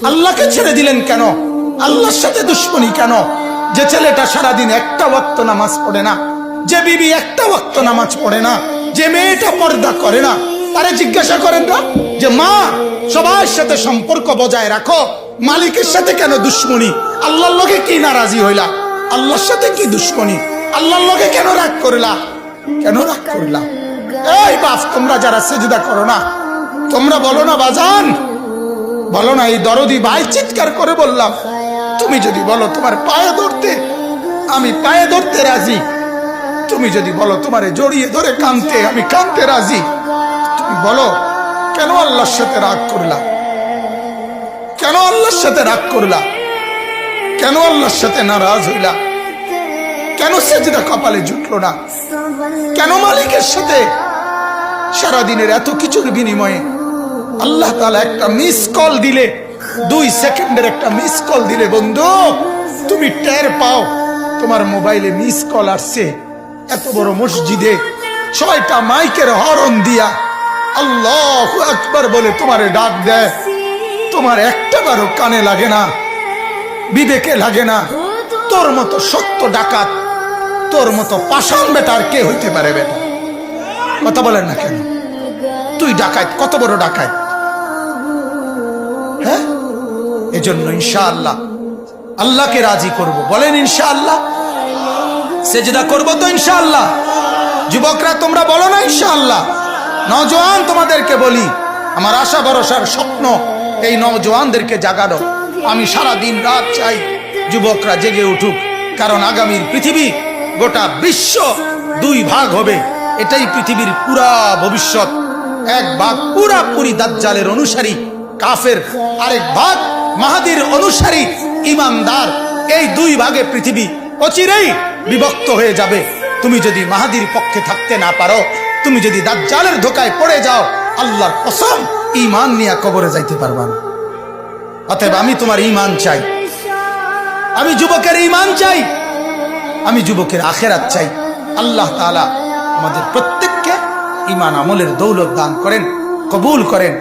আল্লাহকে ছেড়ে দিলেন কেন? আল্লাহর সাথে দুশ্মনী কেন? যে ছেলেটা সারাদিন একটা ওয়াক্ত নামাজ পড়ে না, যে বিবি একটা ওয়াক্ত নামাজ পড়ে না, যে মেয়েটা পর্দা করে না, তারে জিজ্ঞাসা করেন না যে মা সবার সাথে সম্পর্ক বজায় রাখো, মালিকের সাথে কেন দুশ্মনী? আল্লাহর লগে কি নারাজি হইলা? আল্লাহর সাথে কি দুশ্মনী? আল্লাহর লগে কেন রাগ করলা? কেন রাগ করলা? এই বাপ, তোমরা যারা সেজদা করো না, তোমরা বলো না বাজান, বলো না। এই দরদি ভাই চিৎকার করে বললাম, তুমি যদি বলো তোমার পায়ে ধরতে, আমি পায়ে ধরতে রাজি। তুমি যদি বলো তোমারে জড়িয়ে ধরে কাঁদতে, আমি কাঁদতে রাজি। তুমি বলো কেন আল্লাহর সাথে রাগ করলা? কেন আল্লাহর সাথে রাগ করলা? কেন আল্লাহর সাথে নারাজ হইলা? কেন সেজদা কপালে জুটলো না? কেন মালিকের সাথে সারাদিনের এত কিছুর বিনিময়ে আল্লাহ তাআলা একটা মিস কল দিলে, 2 সেকেন্ডের একটা মিস কল দিলে বন্ধু, তুমি টের পাও তোমার মোবাইলে মিস কল আসছে। এত বড় মসজিদে 6টা মাইকের হরন দিয়া আল্লাহু আকবার বলে তোমারে ডাক দেয়, তোমার একটাবারও কানে লাগে না, বিবেকে লাগে না। তোর মতো সত্য ডাকাত, তোর মতো পাষাণ বেটা আর কে হইতে পারে? বেটা কথা বলেন না কেন? তুই ডাকাত, কত বড় ডাকাত? হ্যাঁ, এজন্য ইনশাআল্লাহ আল্লাহকে রাজি করব। বলেন ইনশাআল্লাহ। সেজদা করব তো ইনশাআল্লাহ। যুবকরা তোমরা বলো না ইনশাআল্লাহ। নওজোয়ান তোমাদেরকে বলি, আমার আশা ভরসার স্বপ্ন এই নওজোয়ানদেরকে জাগানো। আমি সারা দিন রাত চাই যুবকরা জেগে উঠুক, কারণ আগামীর পৃথিবী, গোটা বিশ্ব 2 ভাগ হবে। এটাই পৃথিবীর পুরা ভবিষ্যৎ। এক ভাগ পুরাপুরি দাজ্জালের অনুসারী কাফের, আরেক ভাগ মাহাদির অনুসারী ইমানদার। এই 2 ভাগে পৃথিবী অচিরেই বিভক্ত হয়ে যাবে। তুমি যদি মাহাদির পক্ষে থাকতে না পারো, তুমি যদি দাজ্জালের ধোকায় পড়ে যাও, আল্লাহর কসম ঈমান নিয়ে কবরে যাইতে পারবা না। অতএব আমি তোমার ঈমান চাই, আমি যুবকের ঈমান চাই, আমি যুবকের আখিরাত চাই। আল্লাহ তাআলা আমাদের প্রত্যেককে ঈমান আমলের দৌলত দান করেন, কবুল করেন।